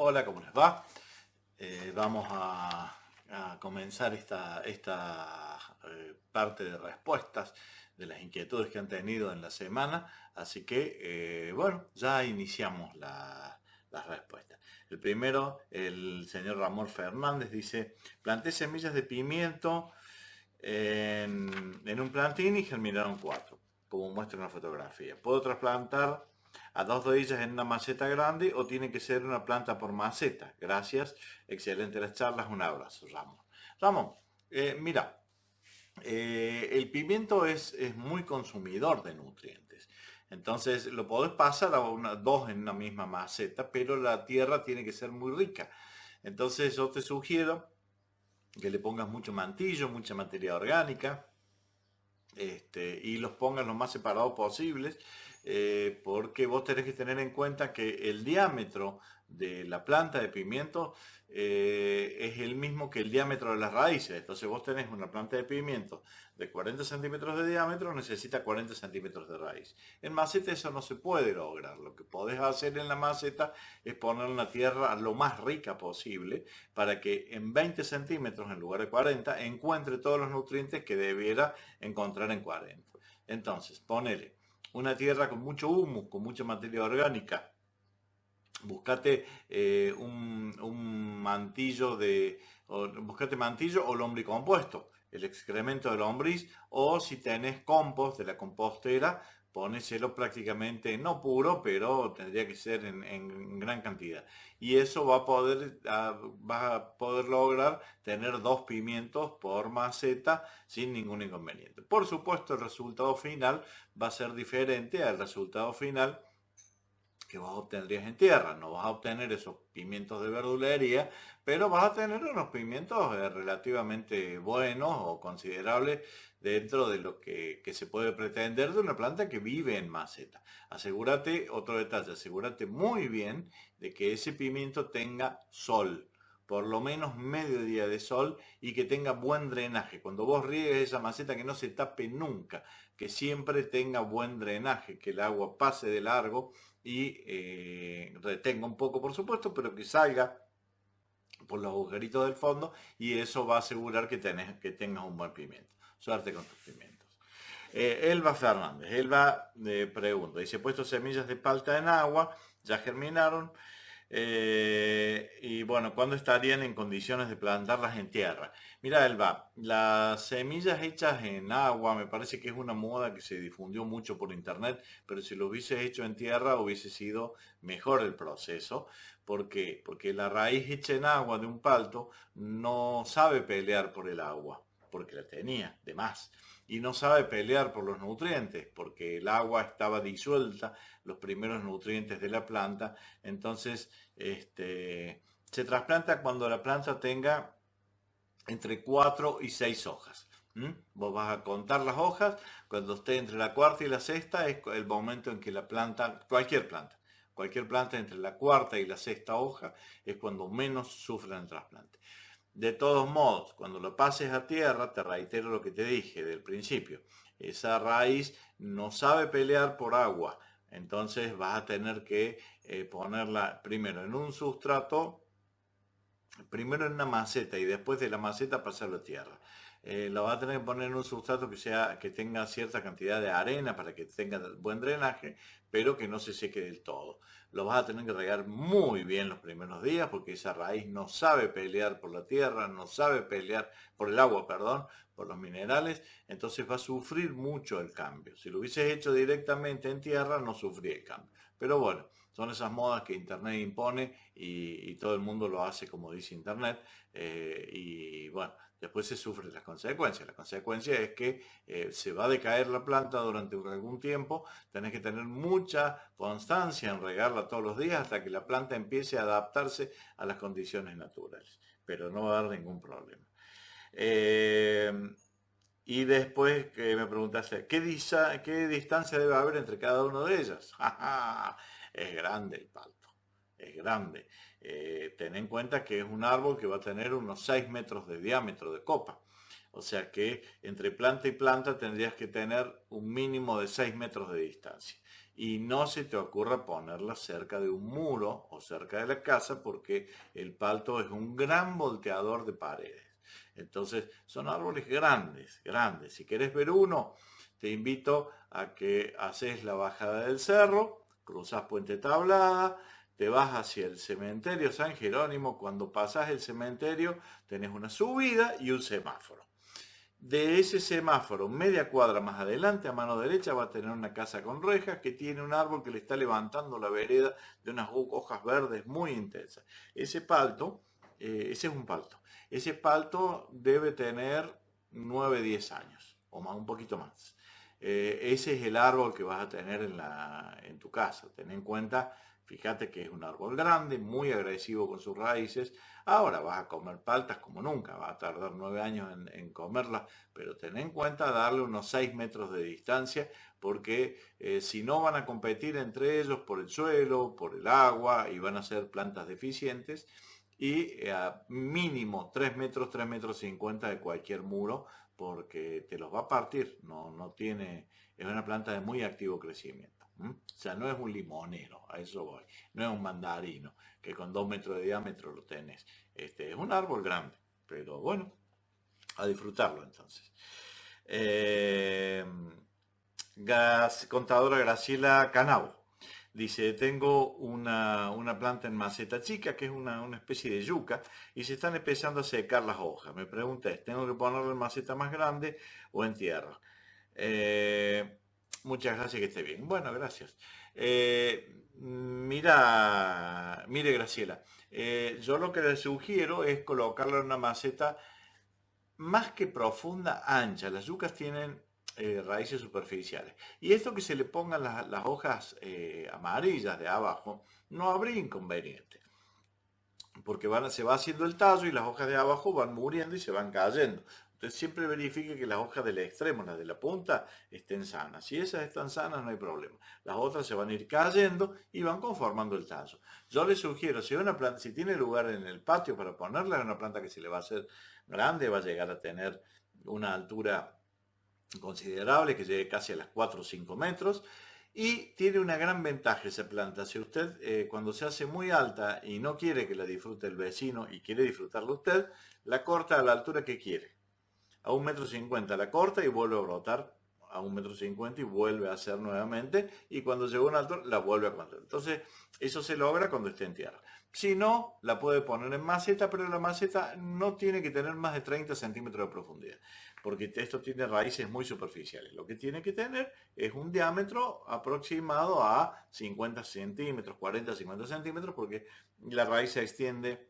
Hola, ¿cómo les va? Vamos a comenzar esta parte de respuestas de las inquietudes que han tenido en la semana. Así que, bueno, ya iniciamos las respuestas. El primero, el señor Ramón Fernández dice, planté semillas de pimiento en un plantín y germinaron 4, como muestra en la fotografía. ¿Puedo trasplantar a 2 de ellas en una maceta grande o tiene que ser una planta por maceta? Gracias, excelente las charlas, un abrazo, Ramón. Ramón, mira, el pimiento es muy consumidor de nutrientes. Entonces lo podés pasar a dos en una misma maceta, pero la tierra tiene que ser muy rica. Entonces yo te sugiero que le pongas mucho mantillo, mucha materia orgánica, y los pongas lo más separados posibles, porque vos tenés que tener en cuenta que el diámetro de la planta de pimiento es el mismo que el diámetro de las raíces. Entonces vos tenés una planta de pimiento de 40 centímetros de diámetro, necesita 40 centímetros de raíz. En maceta eso no se puede lograr. Lo que podés hacer en la maceta es poner una tierra lo más rica posible para que en 20 centímetros en lugar de 40 encuentre todos los nutrientes que debiera encontrar en 40. Entonces, ponele una tierra con mucho humus, con mucha materia orgánica. Buscate un mantillo buscate mantillo o lombricompuesto, el excremento de lombriz, o si tenés compost de la compostera, ponéselo prácticamente, no puro, pero tendría que ser en gran cantidad. Y eso va a poder lograr tener 2 pimientos por maceta sin ningún inconveniente. Por supuesto, el resultado final va a ser diferente al resultado final que vos obtendrías en tierra. No vas a obtener esos pimientos de verdulería, pero vas a tener unos pimientos relativamente buenos o considerables dentro de lo que se puede pretender de una planta que vive en maceta. Asegúrate, otro detalle, asegúrate muy bien de que ese pimiento tenga sol, por lo menos medio día de sol, y que tenga buen drenaje. Cuando vos riegues esa maceta, que no se tape nunca, que siempre tenga buen drenaje, que el agua pase de largo y retenga un poco, por supuesto, pero que salga por los agujeritos del fondo, y eso va a asegurar que tengas un buen pimiento. Suerte con tus pimientos. Elba Fernández, Elba pregunta, dice, he puesto semillas de palta en agua, ya germinaron, y bueno, ¿cuándo estarían en condiciones de plantarlas en tierra? Mira, Elba, las semillas hechas en agua me parece que es una moda que se difundió mucho por internet, pero si lo hubiese hecho en tierra hubiese sido mejor el proceso. ¿Por qué? Porque la raíz hecha en agua de un palto no sabe pelear por el agua, porque la tenía de más. Y no sabe pelear por los nutrientes, porque el agua estaba disuelta, los primeros nutrientes de la planta. Entonces, se trasplanta cuando la planta tenga entre 4 y 6 hojas. Vos vas a contar las hojas, cuando esté entre la cuarta y la sexta es el momento en que la planta, cualquier planta entre la cuarta y la sexta hoja es cuando menos sufre el trasplante. De todos modos, cuando lo pases a tierra, te reitero lo que te dije del principio, esa raíz no sabe pelear por agua, entonces vas a tener que ponerla primero en un sustrato, primero en una maceta y después de la maceta pasarlo a tierra. Lo vas a tener que poner en un sustrato que tenga cierta cantidad de arena para que tenga buen drenaje, pero que no se seque del todo. Lo vas a tener que regar muy bien los primeros días porque esa raíz no sabe pelear por la tierra, no sabe pelear por el agua, perdón, por los minerales, entonces va a sufrir mucho el cambio. Si lo hubieses hecho directamente en tierra, no sufría el cambio. Pero bueno, son esas modas que Internet impone y todo el mundo lo hace como dice Internet. Y bueno, después se sufren las consecuencias. La consecuencia es que se va a decaer la planta durante algún tiempo. Tenés que tener mucha constancia en regarla todos los días hasta que la planta empiece a adaptarse a las condiciones naturales. Pero no va a haber ningún problema. Eh, y después que me preguntaste, ¿qué distancia debe haber entre cada uno de ellas? Es grande el palto, es grande. Ten en cuenta que es un árbol que va a tener unos 6 metros de diámetro de copa. O sea que entre planta y planta tendrías que tener un mínimo de 6 metros de distancia. y no se te ocurra ponerla cerca de un muro o cerca de la casa porque el palto es un gran volteador de paredes. Entonces son árboles grandes, grandes. Si querés ver uno, te invito a que haces la bajada del cerro, cruzás Puente Tablada, te vas hacia el cementerio San Jerónimo. Cuando pasás el cementerio tenés una subida y un semáforo. De ese semáforo, media cuadra más adelante, a mano derecha, va a tener una casa con rejas que tiene un árbol que le está levantando la vereda de unas hojas verdes muy intensas. Ese palto, ese es un palto. Ese palto debe tener 9, 10 años, o más, un poquito más. Ese es el árbol que vas a tener en tu casa. Ten en cuenta, fíjate que es un árbol grande, muy agresivo con sus raíces. Ahora vas a comer paltas como nunca, va a tardar 9 años en comerlas, pero ten en cuenta darle unos 6 metros de distancia, porque si no van a competir entre ellos por el suelo, por el agua, y van a ser plantas deficientes, y a mínimo 3 metros, 3 metros 50 de cualquier muro, porque te los va a partir, no tiene, es una planta de muy activo crecimiento. O sea, no es un limonero, a eso voy, no es un mandarino, que con 2 metros de diámetro lo tenés. Es un árbol grande, pero bueno, a disfrutarlo entonces. Eh, Contadora Graciela Canabo dice, tengo una planta en maceta chica, que es una especie de yuca, y se están empezando a secar las hojas. Me pregunté, ¿tengo que ponerlo en maceta más grande o en tierra? Muchas gracias, que esté bien. Bueno, gracias. Mire Graciela, yo lo que le sugiero es colocarlo en una maceta más que profunda, ancha. Las yucas tienen raíces superficiales. Y esto que se le pongan las hojas amarillas de abajo, no habría inconveniente. Porque se va haciendo el tallo y las hojas de abajo van muriendo y se van cayendo. Entonces siempre verifique que las hojas del extremo, las de la punta, estén sanas. Si esas están sanas, no hay problema. Las otras se van a ir cayendo y van conformando el tallo. Yo les sugiero, si tiene lugar en el patio para ponerla, es una planta que se le va a hacer grande, va a llegar a tener una altura considerable, que llegue casi a las 4 o 5 metros. Y tiene una gran ventaja esa planta. Si usted cuando se hace muy alta y no quiere que la disfrute el vecino y quiere disfrutarla usted, la corta a la altura que quiere. A 1,50 m la corta y vuelve a brotar a 1,50 m y vuelve a hacer nuevamente, y cuando llegó a una altura la vuelve a contar. Entonces eso se logra cuando esté en tierra. Si no, la puede poner en maceta, pero la maceta no tiene que tener más de 30 centímetros de profundidad, porque esto tiene raíces muy superficiales. Lo que tiene que tener es un diámetro aproximado a 50 centímetros, 40, 50 centímetros, porque la raíz se extiende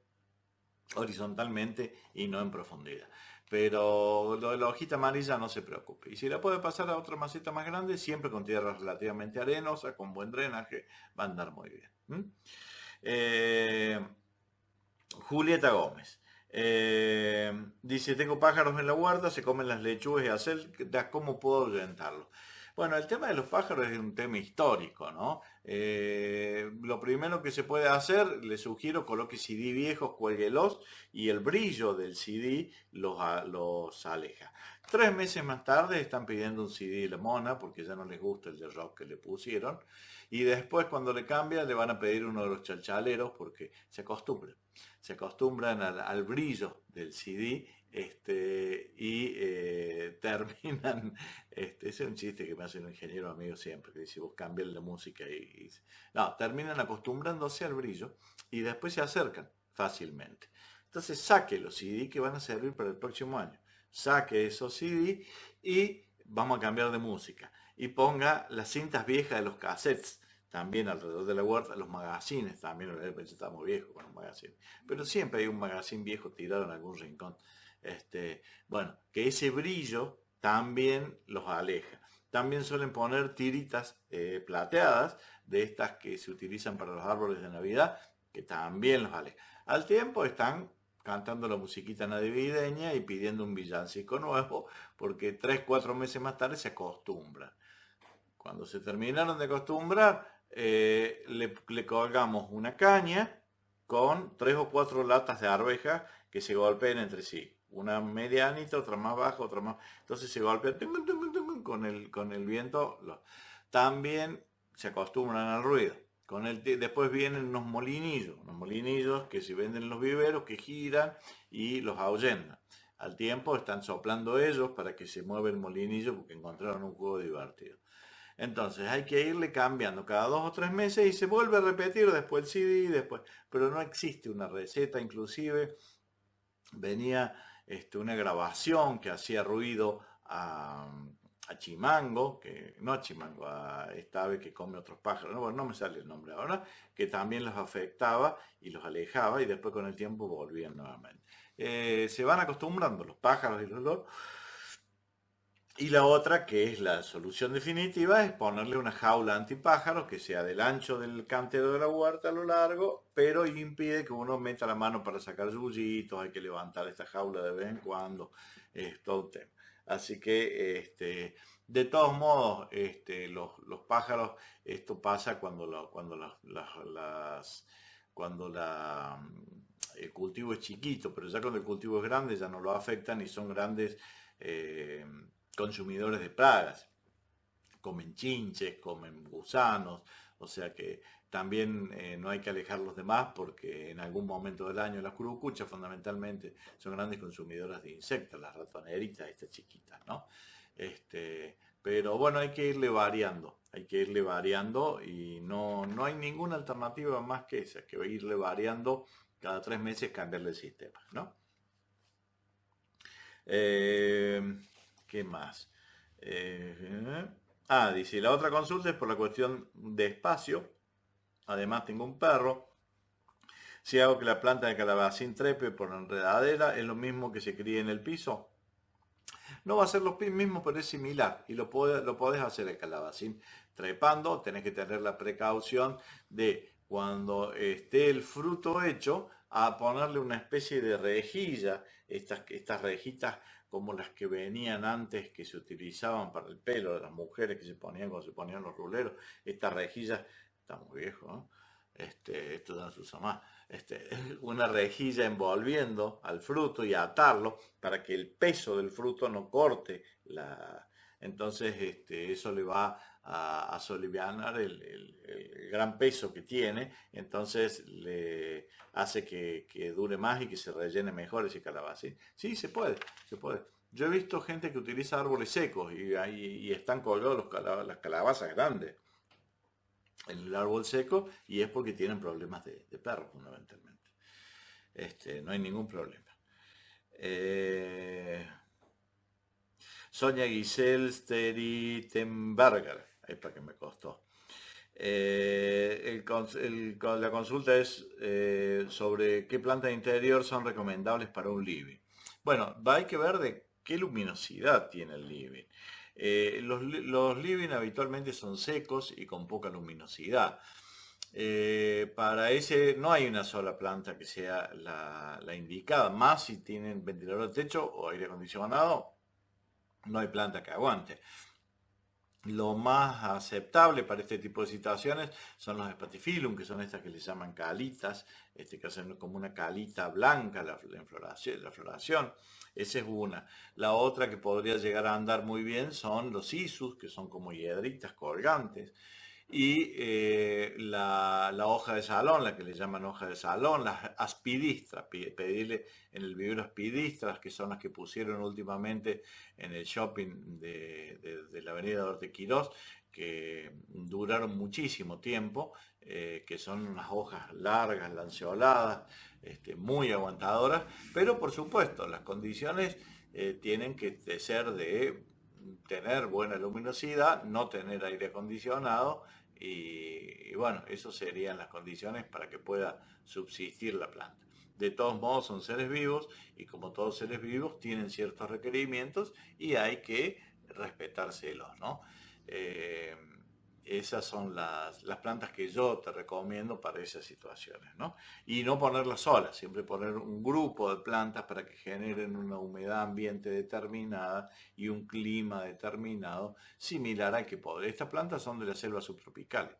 horizontalmente y no en profundidad. Pero lo de la hojita amarilla no se preocupe. Y si la puede pasar a otra maceta más grande, siempre con tierra relativamente arenosa, con buen drenaje, va a andar muy bien. Julieta Gómez dice, tengo pájaros en la huerta, se comen las lechugas y acelgas, ¿cómo puedo ahuyentarlos? Bueno, el tema de los pájaros es un tema histórico, ¿no? Lo primero que se puede hacer, le sugiero, coloque CD viejos, cuélguelos, y el brillo del CD los aleja. 3 meses más tarde están pidiendo un CD de la mona, porque ya no les gusta el de rock que le pusieron, y después cuando le cambian le van a pedir uno de los chalchaleros, porque se acostumbran al brillo del CD, y terminan, ese es un chiste que me hace un ingeniero amigo siempre, que dice, vos cambias la música no, terminan acostumbrándose al brillo y después se acercan fácilmente. Entonces saque los CD que van a servir para el próximo año, saque esos CD y vamos a cambiar de música, y ponga las cintas viejas de los cassettes también alrededor de la huerta, los magazines también. Estamos viejos con los magazines, pero siempre hay un magazine viejo tirado en algún rincón. Bueno, que ese brillo también los aleja. También suelen poner tiritas plateadas, de estas que se utilizan para los árboles de Navidad, que también los aleja. Al tiempo están cantando la musiquita navideña y pidiendo un villancico nuevo, porque 3, 4 meses más tarde se acostumbran. Cuando se terminaron de acostumbrar, le colgamos una caña con 3 o 4 latas de arveja que se golpeen entre sí. Una medianita, otra más baja, otra más. Entonces se golpea con el viento. También se acostumbran al ruido. Después vienen unos molinillos que se venden en los viveros, que giran y los ahuyentan. Al tiempo están soplando ellos para que se mueva el molinillo porque encontraron un juego divertido. Entonces hay que irle cambiando cada 2 o 3 meses y se vuelve a repetir después el CD, después, pero no existe una receta. Inclusive venía una grabación que hacía ruido a Chimango, no a Chimango, a esta ave que come otros pájaros, no, bueno, no me sale el nombre ahora, que también los afectaba y los alejaba y después con el tiempo volvían nuevamente. Se van acostumbrando los pájaros y los loros. Y la otra, que es la solución definitiva, es ponerle una jaula antipájaros que sea del ancho del cantero de la huerta a lo largo, pero impide que uno meta la mano para sacar yullitos, hay que levantar esta jaula de vez en cuando, es todo un tema. Así que, de todos modos, los pájaros, esto pasa el cultivo es chiquito, pero ya cuando el cultivo es grande ya no lo afectan y son grandes consumidores de plagas. Comen chinches, comen gusanos, o sea que también no hay que alejar los demás porque en algún momento del año las curucuchas fundamentalmente son grandes consumidoras de insectos, las ratoneritas, estas chiquitas, ¿no? Pero bueno, hay que irle variando y no hay ninguna alternativa más que esa, que irle variando cada 3 meses, cambiarle el sistema, ¿no? ¿Qué más? Dice, la otra consulta es por la cuestión de espacio. Además tengo un perro. Si hago que la planta de calabacín trepe por la enredadera, ¿es lo mismo que se críe en el piso? No va a ser lo mismo, pero es similar. Y lo podés hacer el calabacín trepando. Tenés que tener la precaución de cuando esté el fruto hecho, a ponerle una especie de rejilla. Estas rejitas como las que venían antes, que se utilizaban para el pelo de las mujeres que se ponían cuando se ponían los ruleros. Estas rejillas, está muy viejo, ¿no? Esto ya no se usa más. Una rejilla envolviendo al fruto y atarlo para que el peso del fruto no corte entonces eso le va a solivianar el gran peso que tiene, entonces le hace que dure más y que se rellene mejor ese calabacín. Sí, se puede. Yo he visto gente que utiliza árboles secos y están colgados las calabazas grandes en el árbol seco, y es porque tienen problemas de perro fundamentalmente. No hay ningún problema. Sonia Giselle Steritenberger, es para que me costó. La consulta es sobre qué plantas de interior son recomendables para un living. Bueno, hay que ver de qué luminosidad tiene el living. Los living habitualmente son secos y con poca luminosidad. Para ese no hay una sola planta que sea la indicada, más si tienen ventilador de techo o aire acondicionado, no hay planta que aguante. Lo más aceptable para este tipo de situaciones son los Spathiphyllum, que son estas que les llaman calitas, que hacen como una calita blanca la floración. Esa es una. La otra que podría llegar a andar muy bien son los Isus, que son como hiedritas colgantes. Y la hoja de salón, la que le llaman hoja de salón, las aspidistras, pedirle en el vivero aspidistras, que son las que pusieron últimamente en el shopping de la avenida Duarte Quirós, que duraron muchísimo tiempo, que son unas hojas largas, lanceoladas, muy aguantadoras, pero por supuesto las condiciones tienen que ser de tener buena luminosidad, no tener aire acondicionado, y bueno, esas serían las condiciones para que pueda subsistir la planta. De todos modos son seres vivos y como todos seres vivos tienen ciertos requerimientos y hay que respetárselos, ¿no? Esas son las plantas que yo te recomiendo para esas situaciones, ¿no? Y no ponerlas solas, siempre poner un grupo de plantas para que generen una humedad ambiente determinada y un clima determinado similar al que podría. Estas plantas son de las selvas subtropicales.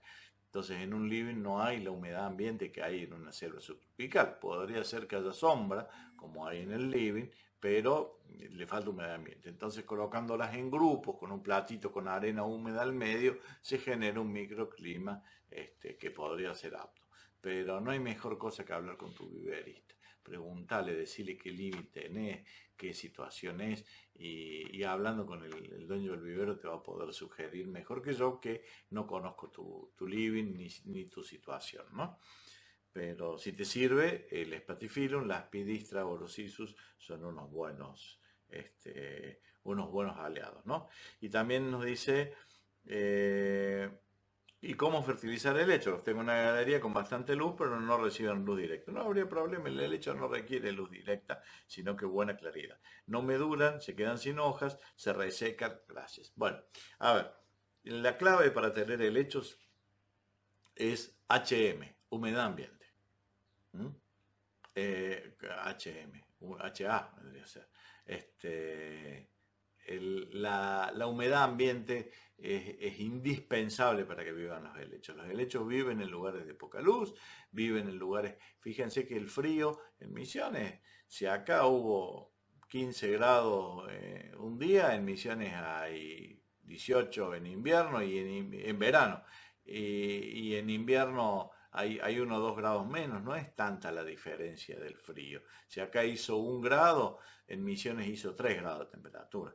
Entonces en un living no hay la humedad ambiente que hay en una selva subtropical. Podría ser que haya sombra, como hay en el living, pero le falta humedad ambiente. Entonces, colocándolas en grupos, con un platito con arena húmeda al medio, se genera un microclima que podría ser apto. Pero no hay mejor cosa que hablar con tu viverista. Preguntarle, decirle qué límite tenés, qué situación es, y hablando con el dueño del vivero te va a poder sugerir mejor que yo, que no conozco tu living ni tu situación, ¿no? Pero si te sirve, el Spathiphyllum, la Aspidistra o los Isus son unos buenos aliados, ¿no? Y también nos dice, ¿y cómo fertilizar helechos? Tengo una galería con bastante luz, pero no reciben luz directa. No habría problema, el helecho no requiere luz directa, sino que buena claridad. No meduran, se quedan sin hojas, se resecan, gracias. Bueno, a ver, la clave para tener helechos es HM, humedad ambiente. ¿Mm? HM, HA vendría a ser. La humedad ambiente es indispensable para que vivan los helechos. Los helechos viven en lugares de poca luz, viven en lugares, fíjense que el frío en Misiones, si acá hubo 15 grados un día, en Misiones hay 18 en invierno y en verano. Y en invierno hay 1 o 2 grados menos, no es tanta la diferencia del frío. Si acá hizo 1 grado, en Misiones hizo 3 grados de temperatura,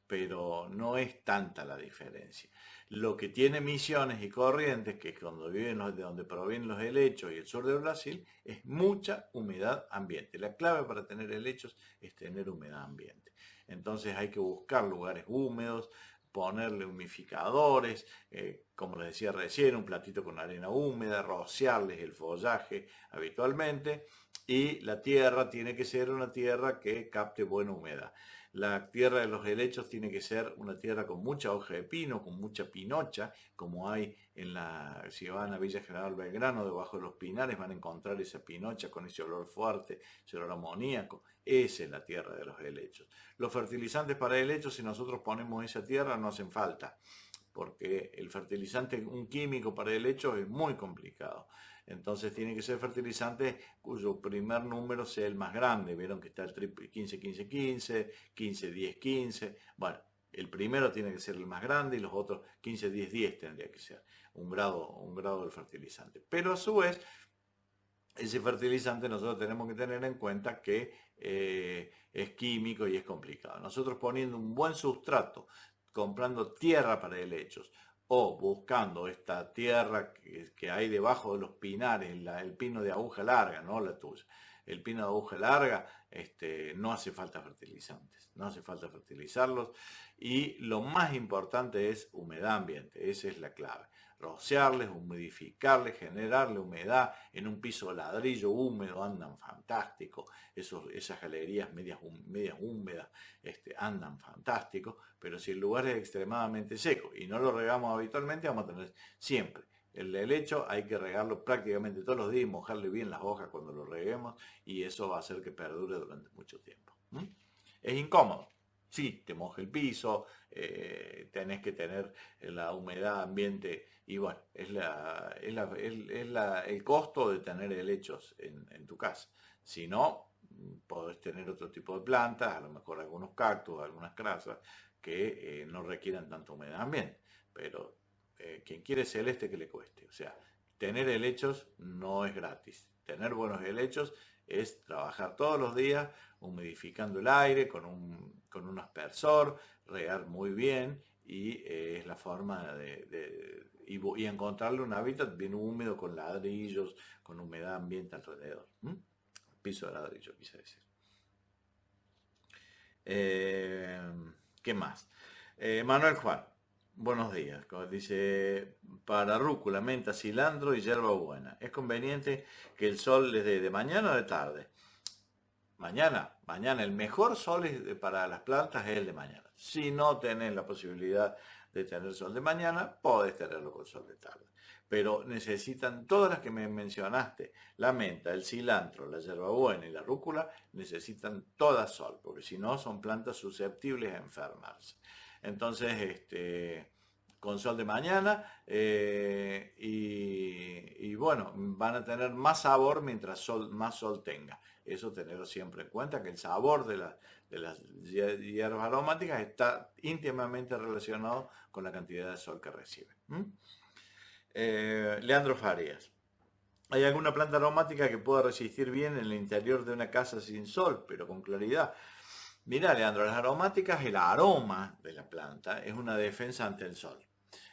pero no es tanta la diferencia. Lo que tiene Misiones y Corrientes, que es de donde provienen los helechos y el sur de Brasil, es mucha humedad ambiente. La clave para tener helechos es tener humedad ambiente. Entonces hay que buscar lugares húmedos, ponerle humificadores, como les decía recién, un platito con arena húmeda, rociarles el follaje habitualmente, y la tierra tiene que ser una tierra que capte buena humedad. La tierra de los helechos tiene que ser una tierra con mucha hoja de pino, con mucha pinocha, como hay si van a Villa General Belgrano, debajo de los pinares van a encontrar esa pinocha con ese olor fuerte, ese olor amoníaco. Esa es la tierra de los helechos. Los fertilizantes para helechos, si nosotros ponemos esa tierra, no hacen falta, porque el fertilizante, un químico para helechos, es muy complicado. Entonces tiene que ser fertilizante cuyo primer número sea el más grande. Vieron que está el 15-15-15, 15-10-15. Bueno, el primero tiene que ser el más grande y los otros 15-10-10 tendría que ser un grado del fertilizante. Pero a su vez, ese fertilizante nosotros tenemos que tener en cuenta que es químico y es complicado. Nosotros poniendo un buen sustrato, comprando tierra para helechos, o buscando esta tierra que hay debajo de los pinares, el pino de aguja larga, no la tuya. El pino de aguja larga, no hace falta fertilizantes, no hace falta fertilizarlos. Y lo más importante es humedad ambiente, esa es la clave. Rociarles, humidificarles, generarle humedad. En un piso de ladrillo húmedo andan fantástico. Esas galerías medias húmedas andan fantástico. Pero si el lugar es extremadamente seco y no lo regamos habitualmente, vamos a tener siempre el helecho. Hay que regarlo prácticamente todos los días y mojarle bien las hojas cuando lo reguemos, y eso va a hacer que perdure durante mucho tiempo. Es incómodo. Sí, te moja el piso, tenés que tener la humedad ambiente, y bueno, es el costo de tener helechos en tu casa. Si no, podés tener otro tipo de plantas, a lo mejor algunos cactus, algunas crasas, que no requieran tanta humedad ambiente. Pero quien quiere celeste, que le cueste. O sea, tener helechos no es gratis. Tener buenos helechos es trabajar todos los días humidificando el aire con un aspersor, regar muy bien, y es la forma y encontrarle un hábitat bien húmedo, con ladrillos, con humedad ambiente alrededor. Piso de ladrillo, quise decir. ¿Qué más? Manuel Juan, buenos días. Dice, para rúcula, menta, cilantro y hierbabuena, ¿es conveniente que el sol les dé de mañana o de tarde? Mañana, el mejor sol para las plantas es el de mañana. Si no tenés la posibilidad de tener sol de mañana, podés tenerlo con sol de tarde. Pero necesitan todas las que me mencionaste, la menta, el cilantro, la hierbabuena y la rúcula, necesitan todas sol, porque si no son plantas susceptibles a enfermarse. Entonces, con sol de mañana, y bueno, van a tener más sabor mientras más sol tenga. Eso tenerlo siempre en cuenta, que el sabor de las hierbas aromáticas está íntimamente relacionado con la cantidad de sol que reciben. Leandro Farías. ¿Hay alguna planta aromática que pueda resistir bien en el interior de una casa sin sol, pero con claridad? Mira, Leandro, las aromáticas, el aroma de la planta es una defensa ante el sol.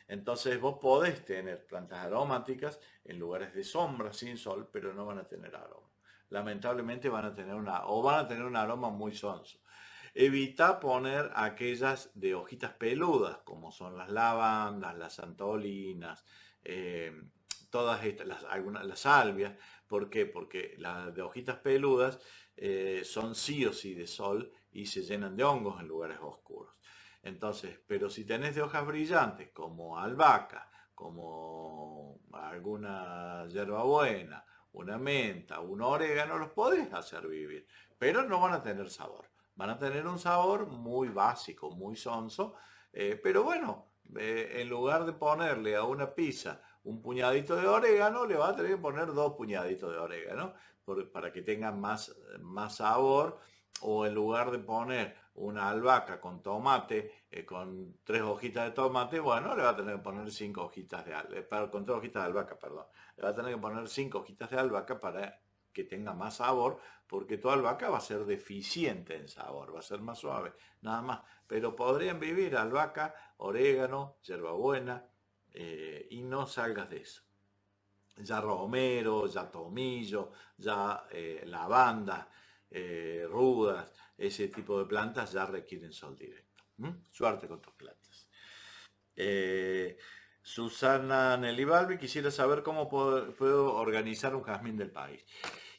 Entonces vos podés tener plantas aromáticas en lugares de sombra, sin sol, pero no van a tener aroma. Lamentablemente van a tener un aroma muy sonso. Evita poner aquellas de hojitas peludas, como son las lavandas, las antolinas, todas estas, las salvias. ¿Por qué? Porque las de hojitas peludas son sí o sí de sol y se llenan de hongos en lugares oscuros. Entonces, pero si tenés de hojas brillantes como albahaca, como alguna hierbabuena, una menta, un orégano, los podés hacer vivir, pero no van a tener sabor. Van a tener un sabor muy básico, muy sonso, pero bueno, en lugar de ponerle a una pizza un puñadito de orégano, le va a tener que poner 2 puñaditos de orégano para que tenga más sabor, o en lugar de poner una albahaca con tomate, con 3 hojitas de tomate, bueno, le va a tener que poner 5 hojitas con 3 hojitas de albahaca, perdón. Le va a tener que poner 5 hojitas de albahaca para que tenga más sabor, porque tu albahaca va a ser deficiente en sabor, va a ser más suave, nada más. Pero podrían vivir albahaca, orégano, hierbabuena, y no salgas de eso. Ya romero, ya tomillo, ya lavanda, rudas, ese tipo de plantas ya requieren sol directo. Suerte con tus plantas. Susana Nelly Balbi quisiera saber cómo puedo organizar un jazmín del país.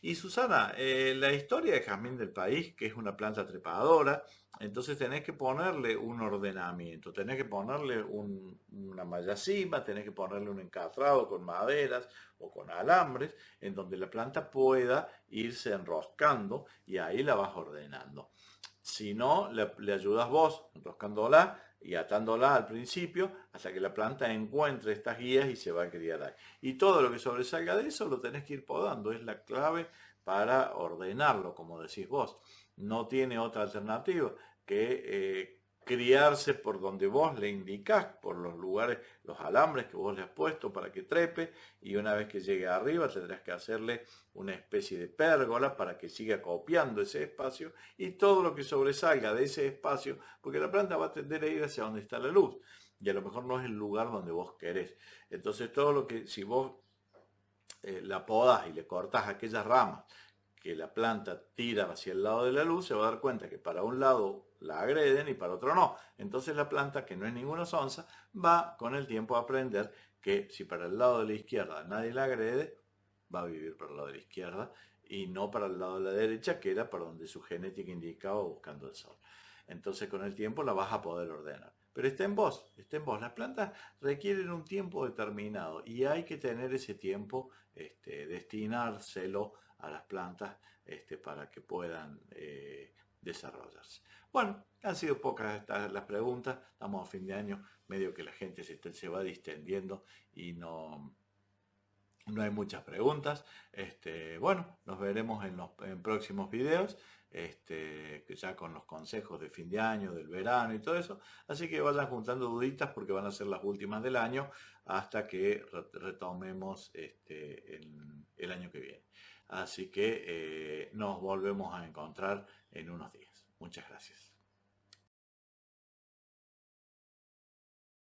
Y Susana, la historia de jazmín del país, que es una planta trepadora, entonces tenés que ponerle un ordenamiento, tenés que ponerle una malla cima, tenés que ponerle un encastrado con maderas o con alambres, en donde la planta pueda irse enroscando y ahí la vas ordenando. Si no, le ayudas vos enroscándola y atándola al principio hasta que la planta encuentre estas guías y se va a criar ahí. Y todo lo que sobresalga de eso lo tenés que ir podando, es la clave para ordenarlo, como decís vos. No tiene otra alternativa que criarse por donde vos le indicás, por los lugares, los alambres que vos le has puesto para que trepe, y una vez que llegue arriba tendrás que hacerle una especie de pérgola para que siga copiando ese espacio y todo lo que sobresalga de ese espacio, porque la planta va a tender a ir hacia donde está la luz y a lo mejor no es el lugar donde vos querés. Entonces todo lo que, si vos la podás y le cortás aquellas ramas que la planta tira hacia el lado de la luz, se va a dar cuenta que para un lado la agreden y para otro no. Entonces la planta, que no es ninguna sonsa, va con el tiempo a aprender que si para el lado de la izquierda nadie la agrede, va a vivir para el lado de la izquierda y no para el lado de la derecha, que era para donde su genética indicaba buscando el sol. Entonces con el tiempo la vas a poder ordenar. Pero está en vos, está en vos. Las plantas requieren un tiempo determinado y hay que tener ese tiempo, destinárselo a las plantas para que puedan desarrollarse. Bueno, han sido pocas las preguntas, estamos a fin de año, medio que la gente se va distendiendo y no hay muchas preguntas. Bueno, nos veremos en próximos videos, ya con los consejos de fin de año, del verano y todo eso. Así que vayan juntando duditas porque van a ser las últimas del año hasta que retomemos el año que viene. Así que nos volvemos a encontrar en unos días. Muchas gracias.